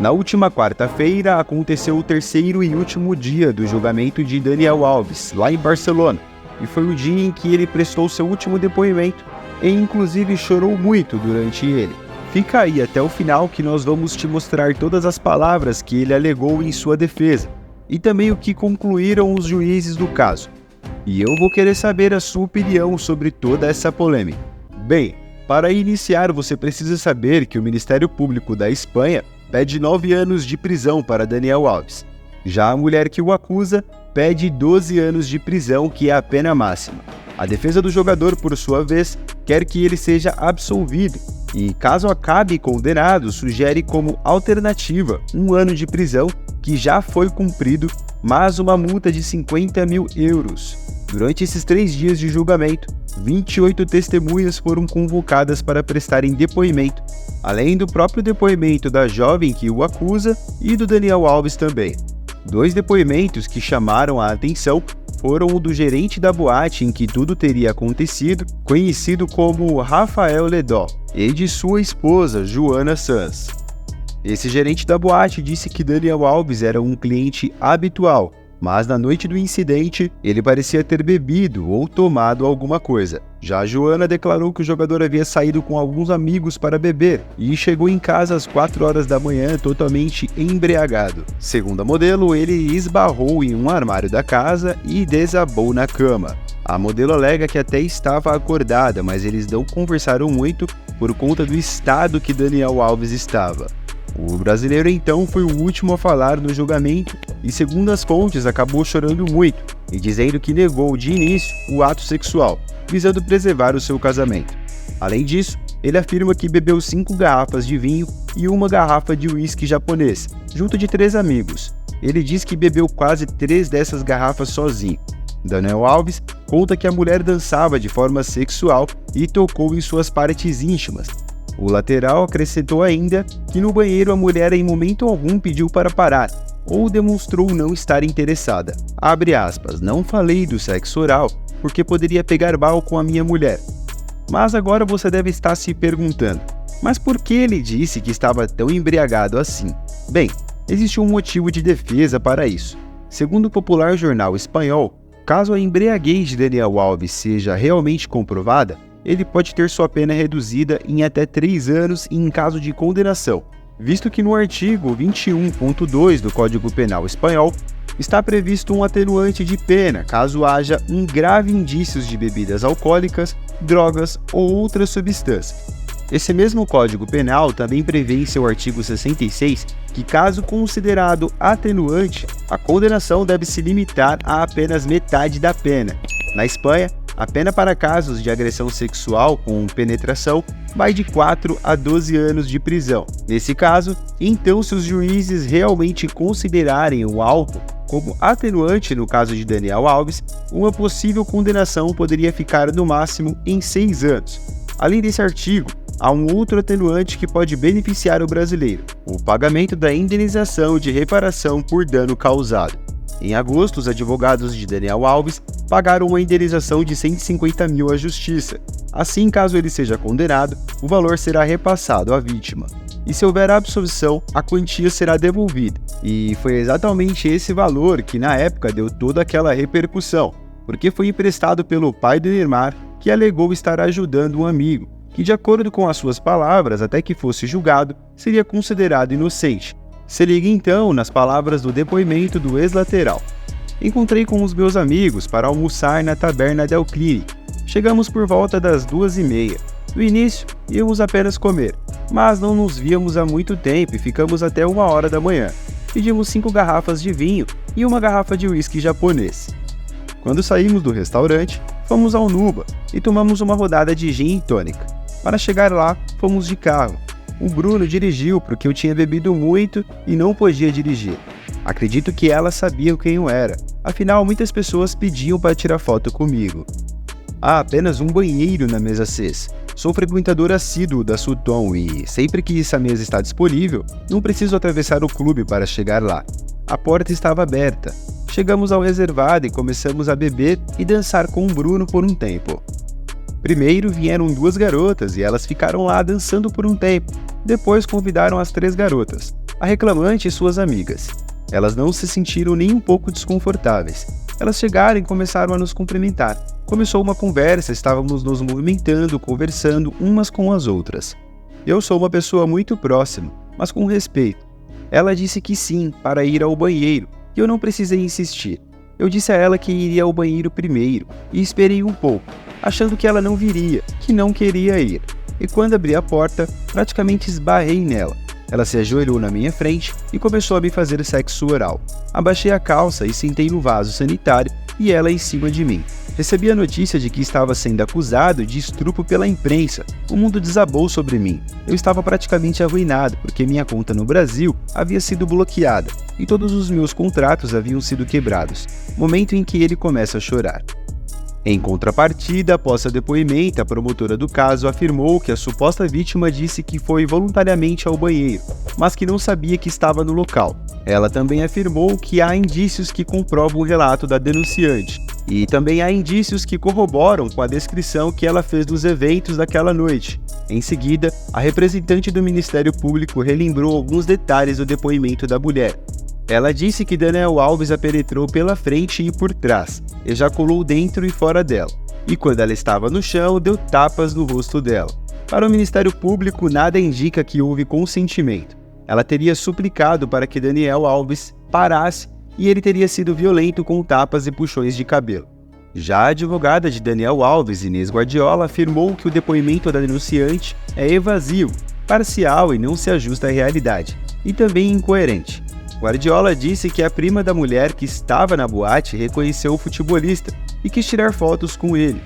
Na última quarta-feira aconteceu o terceiro e último dia do julgamento de Daniel Alves, lá em Barcelona, e foi o dia em que ele prestou seu último depoimento e inclusive chorou muito durante ele. Fica aí até o final que nós vamos te mostrar todas as palavras que ele alegou em sua defesa e também o que concluíram os juízes do caso. E eu vou querer saber a sua opinião sobre toda essa polêmica. Bem, para iniciar você precisa saber que o Ministério Público da Espanha pede 9 anos de prisão para Daniel Alves. Já a mulher que o acusa pede 12 anos de prisão, que é a pena máxima. A defesa do jogador, por sua vez, quer que ele seja absolvido e, caso acabe condenado, sugere como alternativa 1 ano de prisão, que já foi cumprido, mas uma multa de 50 mil euros. Durante esses 3 dias de julgamento, 28 testemunhas foram convocadas para prestarem depoimento, além do próprio depoimento da jovem que o acusa e do Daniel Alves também. 2 depoimentos que chamaram a atenção foram o do gerente da boate em que tudo teria acontecido, conhecido como Rafael Ledó, e de sua esposa, Joana Sanz. Esse gerente da boate disse que Daniel Alves era um cliente habitual, mas na noite do incidente, ele parecia ter bebido ou tomado alguma coisa. Já a Joana declarou que o jogador havia saído com alguns amigos para beber e chegou em casa às 4 horas da manhã totalmente embriagado. Segundo a modelo, ele esbarrou em um armário da casa e desabou na cama. A modelo alega que até estava acordada, mas eles não conversaram muito por conta do estado que Daniel Alves estava. O brasileiro então foi o último a falar no julgamento e, segundo as fontes, acabou chorando muito e dizendo que negou de início o ato sexual, visando preservar o seu casamento. Além disso, ele afirma que bebeu 5 garrafas de vinho e 1 garrafa de uísque japonês, junto de 3 amigos. Ele diz que bebeu quase 3 dessas garrafas sozinho. Daniel Alves conta que a mulher dançava de forma sexual e tocou em suas partes íntimas. O lateral acrescentou ainda que no banheiro a mulher em momento algum pediu para parar ou demonstrou não estar interessada. Abre aspas, não falei do sexo oral porque poderia pegar mal com a minha mulher. Mas agora você deve estar se perguntando, mas por que ele disse que estava tão embriagado assim? Bem, existe um motivo de defesa para isso. Segundo o popular jornal espanhol, caso a embriaguez de Daniel Alves seja realmente comprovada, ele pode ter sua pena reduzida em até 3 anos em caso de condenação, visto que no artigo 21.2 do Código Penal espanhol está previsto um atenuante de pena caso haja um grave indícios de bebidas alcoólicas, drogas ou outras substâncias. Esse mesmo Código Penal também prevê em seu artigo 66 que, caso considerado atenuante, a condenação deve se limitar a apenas metade da pena. Na Espanha, a pena para casos de agressão sexual com penetração vai de 4 a 12 anos de prisão. Nesse caso, então, se os juízes realmente considerarem o álcool como atenuante no caso de Daniel Alves, uma possível condenação poderia ficar no máximo em 6 anos. Além desse artigo, há um outro atenuante que pode beneficiar o brasileiro: o pagamento da indenização de reparação por dano causado. Em agosto, os advogados de Daniel Alves pagaram uma indenização de 150 mil à justiça. Assim, caso ele seja condenado, o valor será repassado à vítima. E se houver absolvição, a quantia será devolvida. E foi exatamente esse valor que na época deu toda aquela repercussão, porque foi emprestado pelo pai de Neymar, que alegou estar ajudando um amigo, que de acordo com as suas palavras, até que fosse julgado, seria considerado inocente. Se liga então nas palavras do depoimento do ex-lateral. Encontrei com os meus amigos para almoçar na Taberna del Clínic. Chegamos por volta das 2h30. No início, íamos apenas comer, mas não nos víamos há muito tempo e ficamos até 1h da manhã. Pedimos 5 garrafas de vinho e 1 garrafa de uísque japonês. Quando saímos do restaurante, fomos ao Nuba e tomamos uma rodada de gin e tônica. Para chegar lá, fomos de carro. O Bruno dirigiu porque eu tinha bebido muito e não podia dirigir. Acredito que ela sabia quem eu era, afinal muitas pessoas pediam para tirar foto comigo. Há apenas um banheiro na mesa 6. Sou frequentador assíduo da Sutton e, sempre que essa mesa está disponível, não preciso atravessar o clube para chegar lá. A porta estava aberta. Chegamos ao reservado e começamos a beber e dançar com o Bruno por um tempo. Primeiro vieram 2 garotas e elas ficaram lá dançando por um tempo. Depois convidaram as 3 garotas. a reclamante e suas amigas. Elas não se sentiram nem um pouco desconfortáveis. Elas chegaram e começaram a nos cumprimentar. Começou uma conversa, estávamos nos movimentando, conversando umas com as outras. Eu sou uma pessoa muito próxima, mas com respeito. Ela disse que sim, para ir ao banheiro, e eu não precisei insistir. Eu disse a ela que iria ao banheiro primeiro, e esperei um pouco, achando que ela não viria, que não queria ir. E quando abri a porta, praticamente esbarrei nela. Ela se ajoelhou na minha frente e começou a me fazer sexo oral. Abaixei a calça e sentei no vaso sanitário e ela em cima de mim. Recebi a notícia de que estava sendo acusado de estupro pela imprensa. O mundo desabou sobre mim. Eu estava praticamente arruinado porque minha conta no Brasil havia sido bloqueada e todos os meus contratos haviam sido quebrados. Momento em que ele começa a chorar. Em contrapartida, após seu depoimento, a promotora do caso afirmou que a suposta vítima disse que foi voluntariamente ao banheiro, mas que não sabia que estava no local. Ela também afirmou que há indícios que comprovam o relato da denunciante, e também há indícios que corroboram com a descrição que ela fez dos eventos daquela noite. Em seguida, a representante do Ministério Público relembrou alguns detalhes do depoimento da mulher. Ela disse que Daniel Alves a penetrou pela frente e por trás, ejaculou dentro e fora dela, e quando ela estava no chão, deu tapas no rosto dela. Para o Ministério Público, nada indica que houve consentimento. Ela teria suplicado para que Daniel Alves parasse e ele teria sido violento com tapas e puxões de cabelo. Já a advogada de Daniel Alves, Inês Guardiola, afirmou que o depoimento da denunciante é evasivo, parcial e não se ajusta à realidade, e também incoerente. Guardiola disse que a prima da mulher que estava na boate reconheceu o futebolista e quis tirar fotos com ele.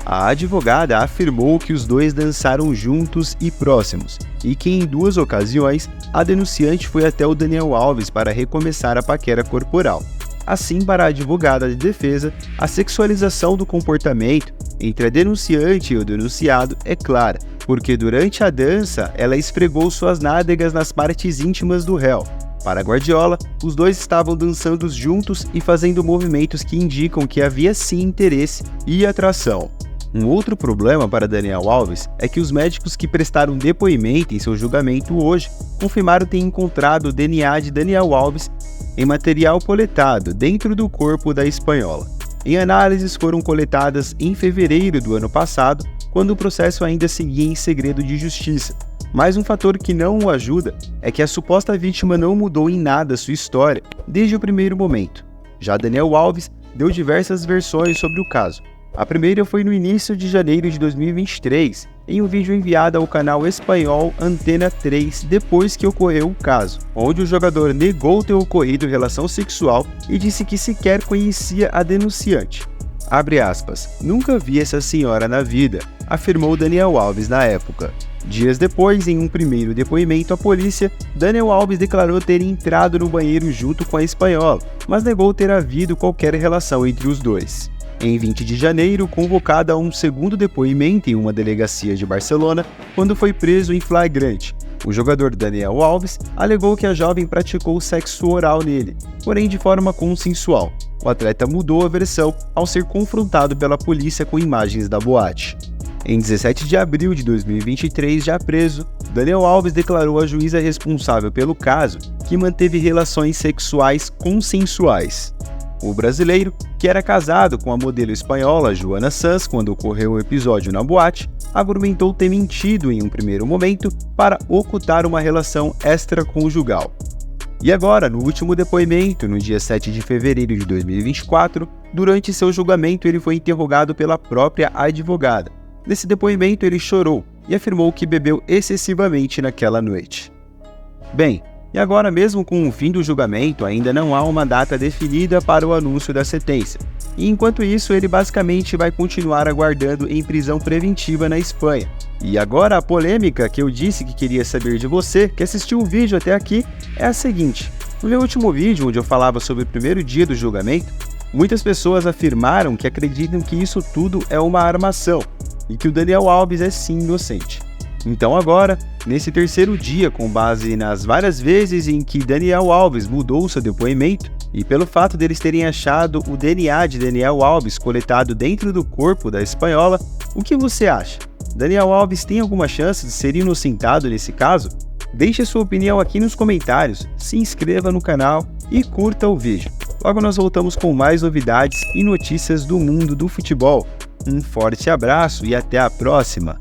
A advogada afirmou que os dois dançaram juntos e próximos, e que em 2 ocasiões a denunciante foi até o Daniel Alves para recomeçar a paquera corporal. Assim, para a advogada de defesa, a sexualização do comportamento entre a denunciante e o denunciado é clara, porque durante a dança ela esfregou suas nádegas nas partes íntimas do réu. Para Guardiola, os dois estavam dançando juntos e fazendo movimentos que indicam que havia sim interesse e atração. Um outro problema para Daniel Alves é que os médicos que prestaram depoimento em seu julgamento hoje confirmaram ter encontrado o DNA de Daniel Alves em material coletado dentro do corpo da espanhola. Em análises foram coletadas em fevereiro do ano passado, quando o processo ainda seguia em segredo de justiça. Mas um fator que não o ajuda é que a suposta vítima não mudou em nada sua história desde o primeiro momento. Já Daniel Alves deu diversas versões sobre o caso. A primeira foi no início de janeiro de 2023, em um vídeo enviado ao canal espanhol Antena 3 depois que ocorreu o caso, onde o jogador negou ter ocorrido relação sexual e disse que sequer conhecia a denunciante. Abre aspas, nunca vi essa senhora na vida, afirmou Daniel Alves na época. Dias depois, em um primeiro depoimento à polícia, Daniel Alves declarou ter entrado no banheiro junto com a espanhola, mas negou ter havido qualquer relação entre os dois. Em 20 de janeiro, convocado a um segundo depoimento em uma delegacia de Barcelona, quando foi preso em flagrante, o jogador Daniel Alves alegou que a jovem praticou sexo oral nele, porém de forma consensual. O atleta mudou a versão ao ser confrontado pela polícia com imagens da boate. Em 17 de abril de 2023, já preso, Daniel Alves declarou à juíza responsável pelo caso que manteve relações sexuais consensuais. O brasileiro, que era casado com a modelo espanhola Joana Sanz quando ocorreu o episódio na boate, argumentou ter mentido em um primeiro momento para ocultar uma relação extraconjugal. E agora, no último depoimento, no dia 7 de fevereiro de 2024, durante seu julgamento ele foi interrogado pela própria advogada. Nesse depoimento ele chorou e afirmou que bebeu excessivamente naquela noite. Bem, e agora mesmo com o fim do julgamento ainda não há uma data definida para o anúncio da sentença. E enquanto isso ele basicamente vai continuar aguardando em prisão preventiva na Espanha. E agora a polêmica que eu disse que queria saber de você, que assistiu o vídeo até aqui, é a seguinte. No meu último vídeo, onde eu falava sobre o primeiro dia do julgamento, muitas pessoas afirmaram que acreditam que isso tudo é uma armação e que o Daniel Alves é sim inocente. Então agora, nesse terceiro dia, com base nas várias vezes em que Daniel Alves mudou seu depoimento, e pelo fato deles terem achado o DNA de Daniel Alves coletado dentro do corpo da espanhola, o que você acha? Daniel Alves tem alguma chance de ser inocentado nesse caso? Deixe sua opinião aqui nos comentários, se inscreva no canal e curta o vídeo. Logo nós voltamos com mais novidades e notícias do mundo do futebol. Um forte abraço e até a próxima!